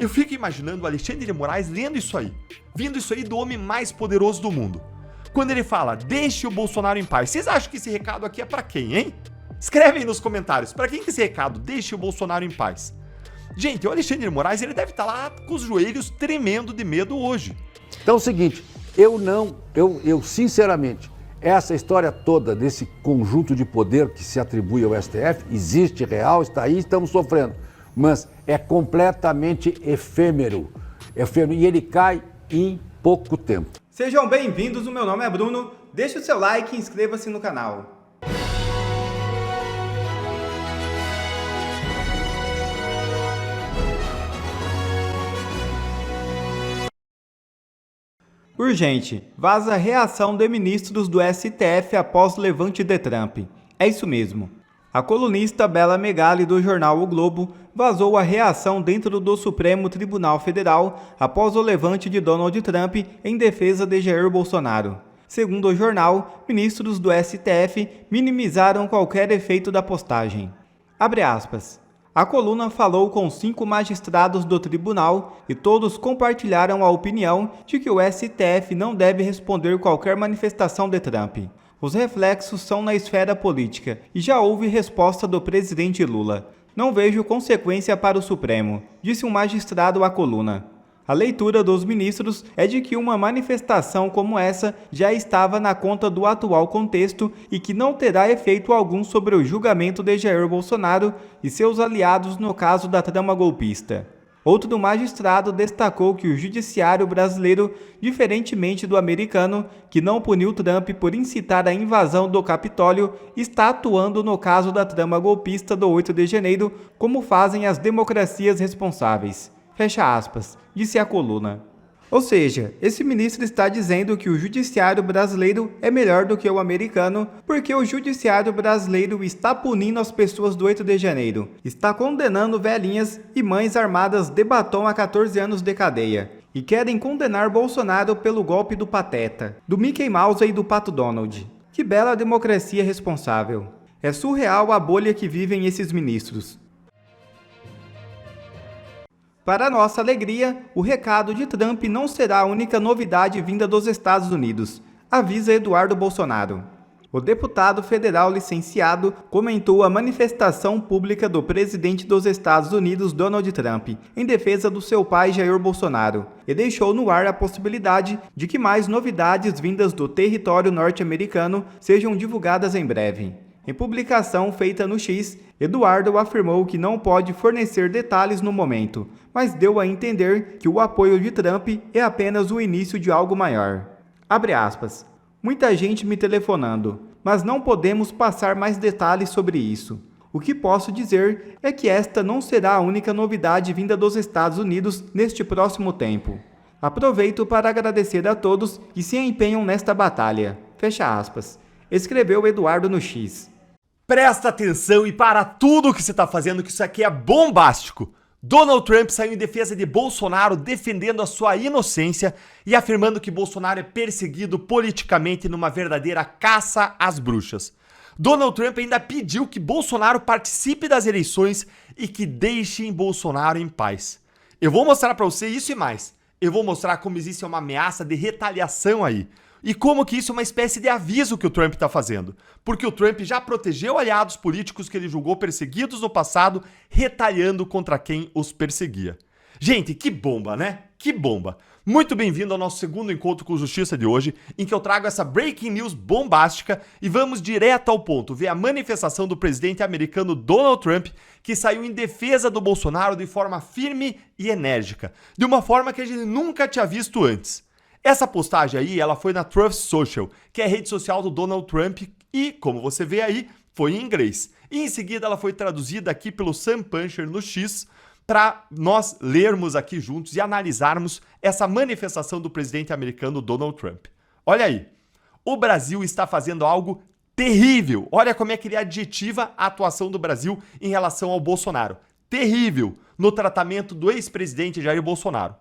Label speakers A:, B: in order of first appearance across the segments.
A: Eu fico imaginando o Alexandre de Moraes lendo isso aí, vindo isso aí do homem mais poderoso do mundo. Quando ele fala, deixe o Bolsonaro em paz, vocês acham que esse recado aqui é pra quem, hein? Escreve aí nos comentários, pra quem que esse recado, deixe o Bolsonaro em paz? Gente, o Alexandre de Moraes, ele deve estar lá com os joelhos tremendo de medo hoje.
B: Então é o seguinte, eu sinceramente, essa história toda desse conjunto de poder que se atribui ao STF, existe, real, está aí, estamos sofrendo, mas é completamente efêmero, e ele cai em pouco tempo.
C: Sejam bem-vindos, o meu nome é Bruno, deixe o seu like e inscreva-se no canal. Urgente, vaza a reação de ministros do STF após levante de Trump. É isso mesmo. A colunista Bela Megali do jornal O Globo vazou a reação dentro do Supremo Tribunal Federal após o levante de Donald Trump em defesa de Jair Bolsonaro. Segundo o jornal, ministros do STF minimizaram qualquer efeito da postagem. Abre aspas. A coluna falou com 5 magistrados do tribunal e todos compartilharam a opinião de que o STF não deve responder qualquer manifestação de Trump. Os reflexos são na esfera política e já houve resposta do presidente Lula. Não vejo consequência para o Supremo, disse um magistrado à coluna. A leitura dos ministros é de que uma manifestação como essa já estava na conta do atual contexto e que não terá efeito algum sobre o julgamento de Jair Bolsonaro e seus aliados no caso da trama golpista. Outro magistrado destacou que o judiciário brasileiro, diferentemente do americano, que não puniu Trump por incitar a invasão do Capitólio, está atuando no caso da trama golpista do 8 de janeiro, como fazem as democracias responsáveis. Fecha aspas, disse a coluna. Ou seja, esse ministro está dizendo que o judiciário brasileiro é melhor do que o americano, porque o judiciário brasileiro está punindo as pessoas do 8 de janeiro, está condenando velhinhas e mães armadas de batom a 14 anos de cadeia, e querem condenar Bolsonaro pelo golpe do Pateta, do Mickey Mouse e do Pato Donald. Que bela democracia responsável. É surreal a bolha que vivem esses ministros. Para nossa alegria, o recado de Trump não será a única novidade vinda dos Estados Unidos, avisa Eduardo Bolsonaro. O deputado federal licenciado comentou a manifestação pública do presidente dos Estados Unidos, Donald Trump, em defesa do seu pai Jair Bolsonaro, e deixou no ar a possibilidade de que mais novidades vindas do território norte-americano sejam divulgadas em breve. Em publicação feita no X, Eduardo afirmou que não pode fornecer detalhes no momento, mas deu a entender que o apoio de Trump é apenas o início de algo maior. Abre aspas. Muita gente me telefonando, mas não podemos passar mais detalhes sobre isso. O que posso dizer é que esta não será a única novidade vinda dos Estados Unidos neste próximo tempo. Aproveito para agradecer a todos que se empenham nesta batalha. Fecha aspas. Escreveu Eduardo no X.
A: Presta atenção e para tudo o que você está fazendo, que isso aqui é bombástico. Donald Trump saiu em defesa de Bolsonaro, defendendo a sua inocência e afirmando que Bolsonaro é perseguido politicamente numa verdadeira caça às bruxas. Donald Trump ainda pediu que Bolsonaro participe das eleições e que deixem Bolsonaro em paz. Eu vou mostrar para você isso e mais. Eu vou mostrar como existe uma ameaça de retaliação aí. E como que isso é uma espécie de aviso que o Trump está fazendo. Porque o Trump já protegeu aliados políticos que ele julgou perseguidos no passado, retalhando contra quem os perseguia. Gente, que bomba, né? Que bomba! Muito bem-vindo ao nosso segundo encontro com Justiça de hoje, em que eu trago essa breaking news bombástica e vamos direto ao ponto, ver a manifestação do presidente americano Donald Trump, que saiu em defesa do Bolsonaro de forma firme e enérgica, de uma forma que a gente nunca tinha visto antes. Essa postagem aí, ela foi na Truth Social, que é a rede social do Donald Trump e, como você vê aí, foi em inglês. E em seguida ela foi traduzida aqui pelo Sam Puncher no X para nós lermos aqui juntos e analisarmos essa manifestação do presidente americano Donald Trump. Olha aí, o Brasil está fazendo algo terrível. Olha como é que ele adjetiva a atuação do Brasil em relação ao Bolsonaro. Terrível no tratamento do ex-presidente Jair Bolsonaro.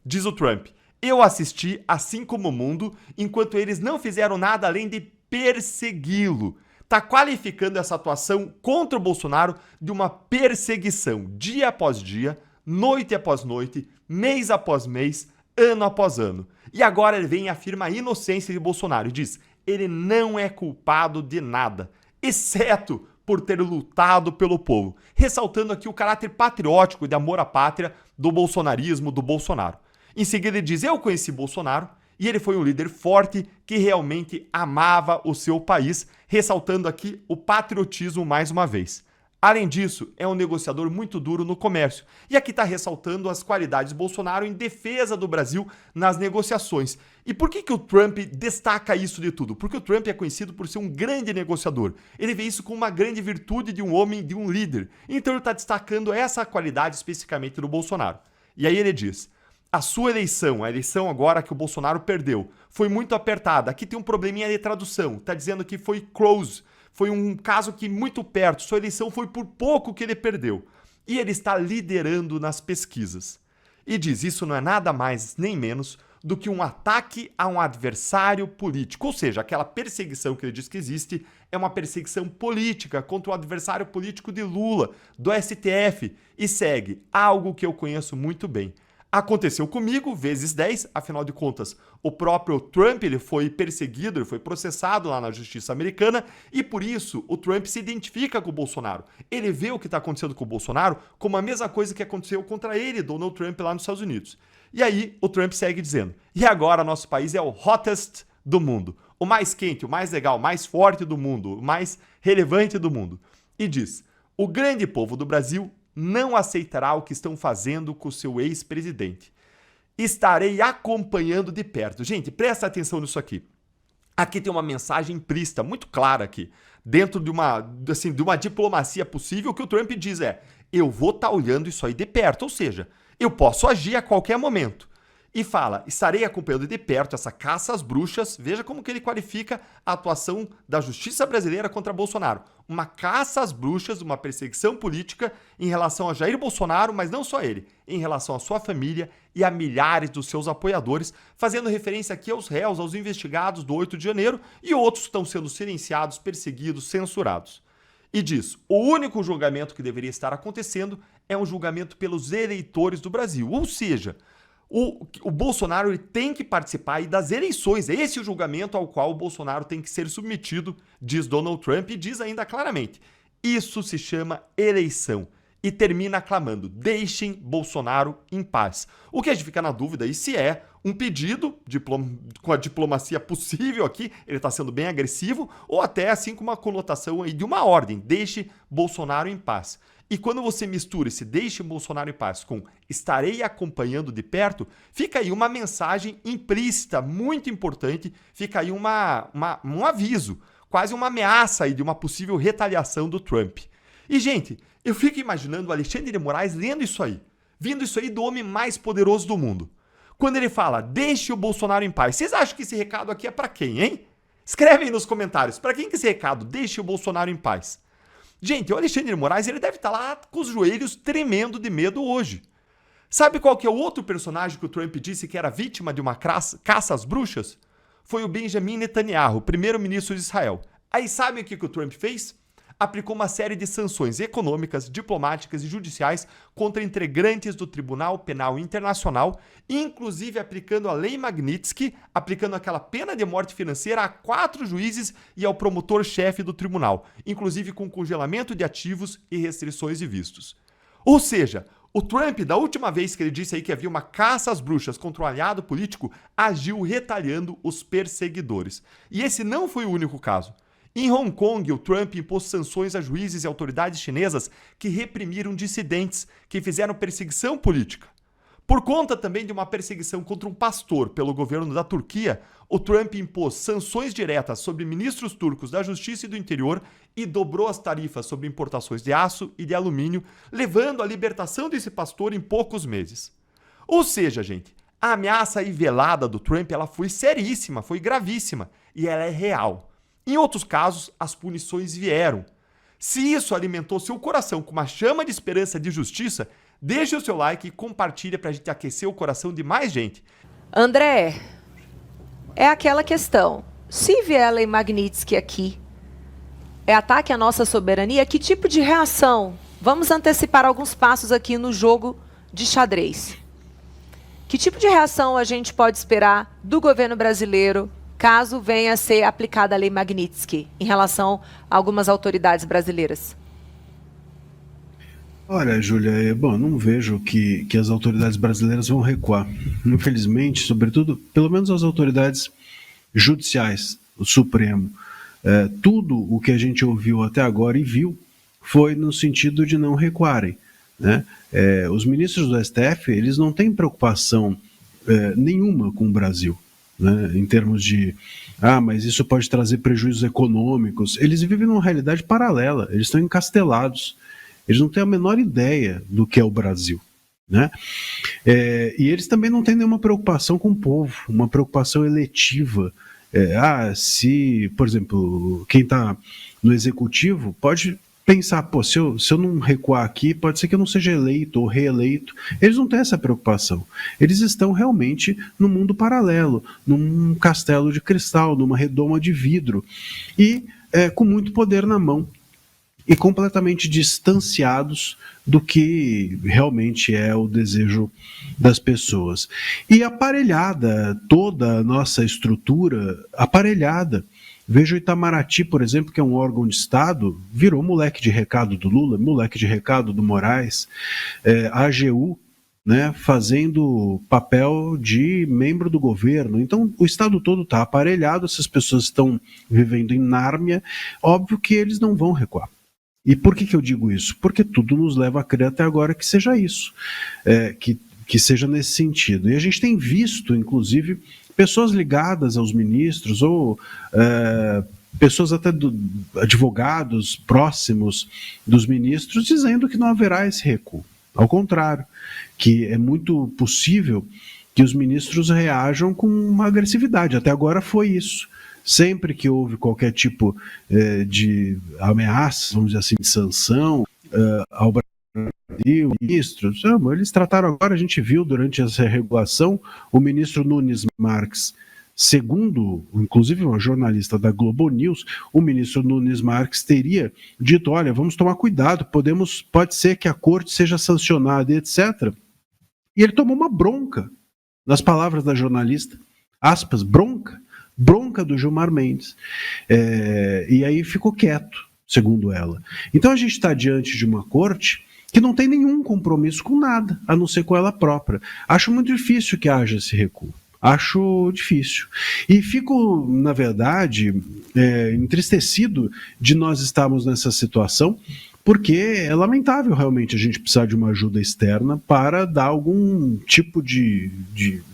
A: Diz o Trump. Eu assisti, assim como o mundo, enquanto eles não fizeram nada além de persegui-lo. Está qualificando essa atuação contra o Bolsonaro de uma perseguição, dia após dia, noite após noite, mês após mês, ano após ano. E agora ele vem e afirma a inocência de Bolsonaro e diz: ele não é culpado de nada, exceto por ter lutado pelo povo, ressaltando aqui o caráter patriótico e de amor à pátria do bolsonarismo, do Bolsonaro. Em seguida ele diz: eu conheci Bolsonaro e ele foi um líder forte que realmente amava o seu país, ressaltando aqui o patriotismo mais uma vez. Além disso, é um negociador muito duro no comércio. E aqui está ressaltando as qualidades de Bolsonaro em defesa do Brasil nas negociações. E por que o Trump destaca isso de tudo? Porque o Trump é conhecido por ser um grande negociador. Ele vê isso como uma grande virtude de um homem, de um líder. Então ele está destacando essa qualidade especificamente do Bolsonaro. E aí ele diz: a sua eleição, a eleição agora que o Bolsonaro perdeu, foi muito apertada. Aqui tem um probleminha de tradução. Está dizendo que foi close. Foi um caso que muito perto, sua eleição foi por pouco que ele perdeu. E ele está liderando nas pesquisas. E diz: isso não é nada mais nem menos do que um ataque a um adversário político. Ou seja, aquela perseguição que ele diz que existe é uma perseguição política contra o adversário político de Lula, do STF. E segue: algo que eu conheço muito bem. Aconteceu comigo, vezes 10, afinal de contas, o próprio Trump ele foi perseguido, ele foi processado lá na justiça americana e por isso o Trump se identifica com o Bolsonaro. Ele vê o que está acontecendo com o Bolsonaro como a mesma coisa que aconteceu contra ele, Donald Trump, lá nos Estados Unidos. E aí o Trump segue dizendo: e agora nosso país é o hottest do mundo, o mais quente, o mais legal, o mais forte do mundo, o mais relevante do mundo. E diz: o grande povo do Brasil não aceitará o que estão fazendo com o seu ex-presidente. Estarei acompanhando de perto. Gente, presta atenção nisso aqui. Aqui tem uma mensagem implícita, muito clara aqui, dentro de uma diplomacia possível. O que o Trump diz é: eu vou estar olhando isso aí de perto, ou seja, eu posso agir a qualquer momento. E fala: estarei acompanhando de perto essa caça às bruxas. Veja como que ele qualifica a atuação da justiça brasileira contra Bolsonaro. Uma caça às bruxas, uma perseguição política em relação a Jair Bolsonaro, mas não só ele, em relação à sua família e a milhares dos seus apoiadores, fazendo referência aqui aos réus, aos investigados do 8 de janeiro e outros que estão sendo silenciados, perseguidos, censurados. E diz: o único julgamento que deveria estar acontecendo é um julgamento pelos eleitores do Brasil, ou seja, o Bolsonaro ele tem que participar aí das eleições. É esse o julgamento ao qual o Bolsonaro tem que ser submetido, diz Donald Trump, e diz ainda claramente: isso se chama eleição. E termina aclamando: deixem Bolsonaro em paz. O que a gente fica na dúvida aí se é um pedido com a diplomacia possível aqui, ele está sendo bem agressivo, ou até assim com uma conotação aí de uma ordem: deixe Bolsonaro em paz. E quando você mistura esse deixe Bolsonaro em paz com estarei acompanhando de perto, fica aí uma mensagem implícita, muito importante, fica aí um aviso, quase uma ameaça aí de uma possível retaliação do Trump. E, gente, eu fico imaginando o Alexandre de Moraes lendo isso aí, vindo isso aí do homem mais poderoso do mundo. Quando ele fala, deixe o Bolsonaro em paz, vocês acham que esse recado aqui é pra quem, hein? Escreve aí nos comentários, pra quem que esse recado, deixe o Bolsonaro em paz? Gente, o Alexandre de Moraes, ele deve estar lá com os joelhos tremendo de medo hoje. Sabe qual que é o outro personagem que o Trump disse que era vítima de uma caça às bruxas? Foi o Benjamin Netanyahu, primeiro-ministro de Israel. Aí sabe o que o Trump fez? Aplicou uma série de sanções econômicas, diplomáticas e judiciais contra integrantes do Tribunal Penal Internacional, inclusive aplicando a Lei Magnitsky, aplicando aquela pena de morte financeira a 4 juízes e ao promotor-chefe do tribunal, inclusive com congelamento de ativos e restrições de vistos. Ou seja, o Trump, da última vez que ele disse aí que havia uma caça às bruxas contra um aliado político, agiu retaliando os perseguidores. E esse não foi o único caso. Em Hong Kong, o Trump impôs sanções a juízes e autoridades chinesas que reprimiram dissidentes, que fizeram perseguição política. Por conta também de uma perseguição contra um pastor pelo governo da Turquia, o Trump impôs sanções diretas sobre ministros turcos da Justiça e do Interior e dobrou as tarifas sobre importações de aço e de alumínio, levando à libertação desse pastor em poucos meses. Ou seja, gente, a ameaça aí velada do Trump ela foi seríssima, foi gravíssima e ela é real. Em outros casos, as punições vieram. Se isso alimentou seu coração com uma chama de esperança de justiça, deixe o seu like e compartilhe para a gente aquecer o coração de mais gente.
D: André, é aquela questão. Se vier a Lei Magnitsky aqui, é ataque à nossa soberania, que tipo de reação? Vamos antecipar alguns passos aqui no jogo de xadrez. Que tipo de reação a gente pode esperar do governo brasileiro caso venha a ser aplicada a Lei Magnitsky em relação a algumas autoridades brasileiras?
E: Olha, Júlia, bom, não vejo que as autoridades brasileiras vão recuar. Infelizmente, sobretudo, pelo menos as autoridades judiciais, o Supremo. Tudo o que a gente ouviu até agora e viu foi no sentido de não recuarem, né? Os ministros do STF, eles não têm preocupação nenhuma com o Brasil, né? Em termos de, mas isso pode trazer prejuízos econômicos. Eles vivem numa realidade paralela, eles estão encastelados. Eles não têm a menor ideia do que é o Brasil, né? E eles também não têm nenhuma preocupação com o povo, uma preocupação eletiva. Se, por exemplo, quem está no executivo pode pensar, se eu não recuar aqui, pode ser que eu não seja eleito ou reeleito. Eles não têm essa preocupação. Eles estão realmente num mundo paralelo, num castelo de cristal, numa redoma de vidro, e com muito poder na mão, e completamente distanciados do que realmente é o desejo das pessoas. E aparelhada, toda a nossa estrutura aparelhada. Veja o Itamaraty, por exemplo, que é um órgão de Estado, virou moleque de recado do Lula, moleque de recado do Moraes, a AGU, né, fazendo papel de membro do governo. Então, o Estado todo está aparelhado, essas pessoas estão vivendo em Nárnia, óbvio que eles não vão recuar. E por que eu digo isso? Porque tudo nos leva a crer até agora que seja isso, que seja nesse sentido. E a gente tem visto, inclusive, pessoas ligadas aos ministros ou pessoas até advogados próximos dos ministros dizendo que não haverá esse recuo. Ao contrário, que é muito possível que os ministros reajam com uma agressividade. Até agora foi isso. Sempre que houve qualquer tipo de ameaça, vamos dizer assim, de sanção ao Brasil, ministros, eles trataram agora, a gente viu durante essa regulação, o ministro Nunes Marques, segundo, inclusive uma jornalista da Globo News, o ministro Nunes Marques teria dito, olha, vamos tomar cuidado, pode ser que a corte seja sancionada, etc. E ele tomou uma bronca, nas palavras da jornalista, aspas, bronca do Gilmar Mendes, e aí ficou quieto, segundo ela. Então a gente está diante de uma corte que não tem nenhum compromisso com nada, a não ser com ela própria. Acho muito difícil que haja esse recuo. Acho difícil. E fico, na verdade, entristecido de nós estarmos nessa situação, porque é lamentável realmente a gente precisar de uma ajuda externa para dar algum tipo de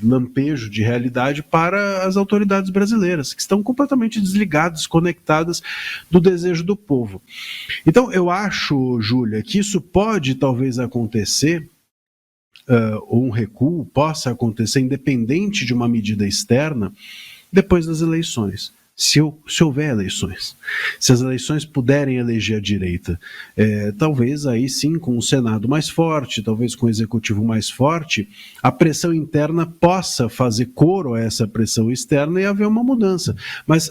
E: lampejo de realidade para as autoridades brasileiras, que estão completamente desligadas, desconectadas do desejo do povo. Então, eu acho, Júlia, que isso pode talvez acontecer, ou um recuo possa acontecer, independente de uma medida externa, depois das eleições. Se houver eleições, se as eleições puderem eleger a direita, talvez aí sim com o Senado mais forte, talvez com o Executivo mais forte, a pressão interna possa fazer coro a essa pressão externa e haver uma mudança. Mas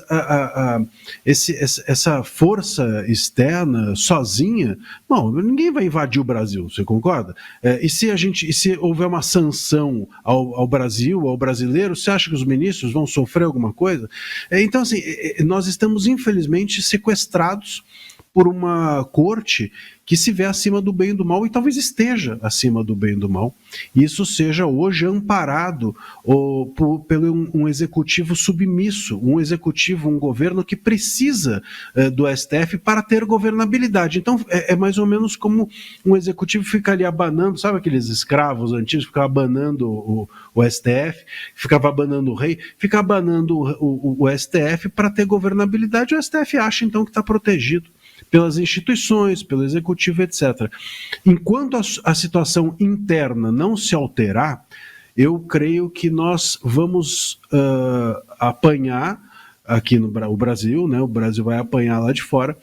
E: essa força externa sozinha, não, ninguém vai invadir o Brasil, você concorda? E se houver uma sanção ao Brasil, ao brasileiro, você acha que os ministros vão sofrer alguma coisa? Então, assim, nós estamos infelizmente sequestrados por uma corte que se vê acima do bem e do mal e talvez esteja acima do bem e do mal. E isso seja hoje amparado pelo um executivo submisso, um governo que precisa do STF para ter governabilidade. Então é mais ou menos como um executivo fica ali abanando, sabe aqueles escravos antigos que ficavam abanando o STF, ficava abanando o rei, fica abanando o STF para ter governabilidade. O STF acha então que está protegido pelas instituições, pelo executivo, etc. Enquanto a situação interna não se alterar, eu creio que nós vamos apanhar aqui no Brasil, né? O Brasil vai apanhar lá de fora,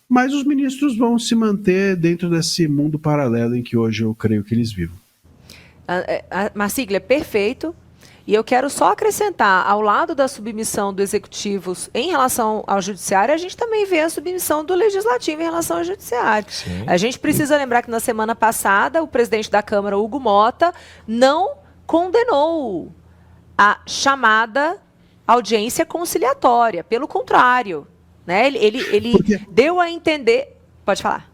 E: mas os ministros vão se manter dentro desse mundo paralelo em que hoje eu creio que eles vivem.
D: Marcília, perfeito. E eu quero só acrescentar, ao lado da submissão do executivo em relação ao judiciário, a gente também vê a submissão do legislativo em relação ao judiciário.
F: Sim.
D: A gente precisa lembrar que na semana passada, o presidente da Câmara, Hugo Mota, não condenou a chamada audiência conciliatória. Pelo contrário, né? Ele deu a entender... Pode falar.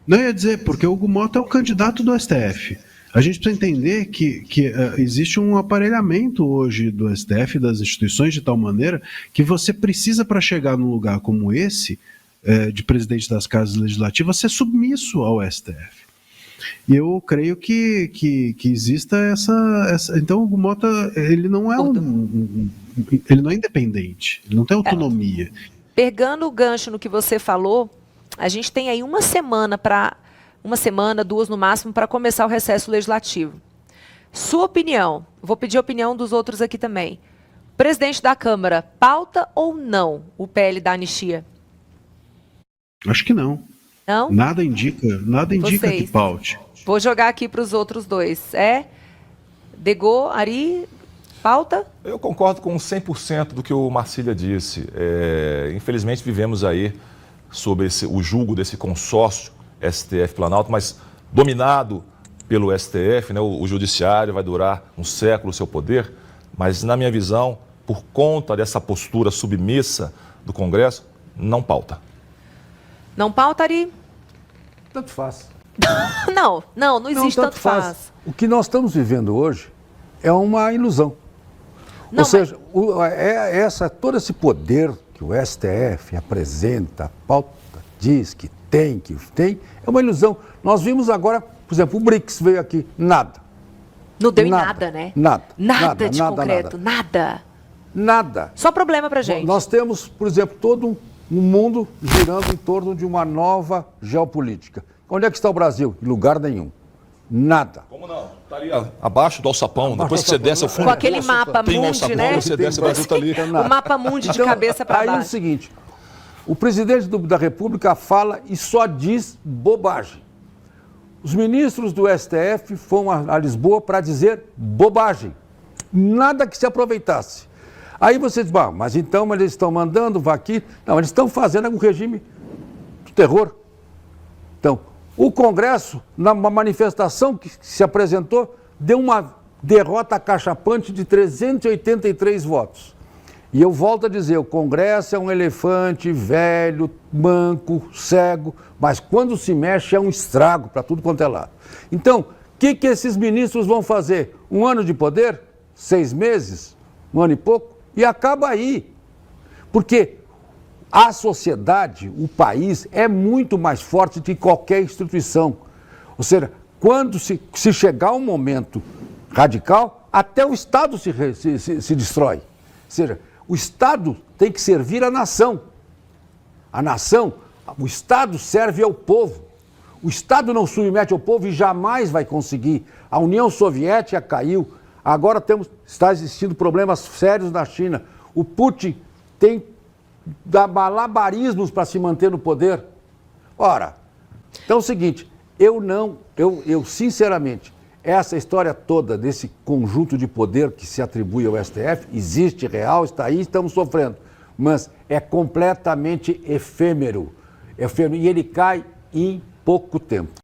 E: Não, ia dizer, porque o Hugo Mota é o candidato do STF. A gente precisa entender que existe um aparelhamento hoje do STF, das instituições, de tal maneira que você precisa, para chegar num lugar como esse, de presidente das casas legislativas, ser submisso ao STF. E eu creio que exista essa... Então, o Hugo Mota, ele não é ele não é independente, ele não tem autonomia.
D: Pegando o gancho no que você falou, a gente tem aí uma semana, 2 no máximo, para começar o recesso legislativo. Sua opinião, vou pedir a opinião dos outros aqui também. Presidente da Câmara, pauta ou não o PL da anistia?
E: Acho que não.
D: Não?
E: Nada indica que paute.
D: Vou jogar aqui para os outros dois. Degô, Ari, pauta?
F: Eu concordo com 100% do que o Marcília disse. Infelizmente vivemos aí sob o julgo desse consórcio STF Planalto, mas dominado pelo STF, né? O judiciário vai durar um século o seu poder, mas na minha visão, por conta dessa postura submissa do Congresso, não pauta.
D: Não pauta, Ari?
B: Tanto faz.
D: Não existe tanto faz.
B: O que nós estamos vivendo hoje é uma ilusão. Ou seja, todo esse poder que o STF apresenta, pauta, diz que tem, é uma ilusão. Nós vimos agora, por exemplo, o BRICS veio aqui, nada.
D: Não deu em nada, né?
B: Nada
D: de concreto,
B: nada.
D: Só problema pra gente.
B: Nós temos, por exemplo, todo um mundo girando em torno de uma nova geopolítica. Onde é que está o Brasil? Em lugar nenhum. Nada.
F: Como não? Está ali abaixo do alçapão. Depois que você desce ao fundo.
D: Com aquele mapa mundi, né?
F: Você desce, o Brasil está ali.
D: O mapa mundi de cabeça para baixo.
B: Aí é o seguinte, o presidente da República fala e só diz bobagem. Os ministros do STF foram a Lisboa para dizer bobagem. Nada que se aproveitasse. Aí você diz, mas então eles estão mandando, vá aqui. Não, eles estão fazendo um regime de terror. Então, o Congresso, numa manifestação que se apresentou, deu uma derrota cachapante de 383 votos. E eu volto a dizer, o Congresso é um elefante velho, manco, cego, mas quando se mexe é um estrago para tudo quanto é lado. Então, o que esses ministros vão fazer? 1 ano de poder? 6 meses? 1 ano e pouco? E acaba aí. Porque a sociedade, o país, é muito mais forte que qualquer instituição. Ou seja, quando se chegar um momento radical, até o Estado se destrói. Ou seja, o Estado tem que servir à nação. A nação, o Estado serve ao povo. O Estado não submete ao povo e jamais vai conseguir. A União Soviética caiu. Agora está existindo problemas sérios na China. O Putin tem malabarismos para se manter no poder. Ora, então é o seguinte, eu sinceramente, essa história toda desse conjunto de poder que se atribui ao STF, existe, real, está aí, estamos sofrendo, mas é completamente efêmero, e ele cai em pouco tempo.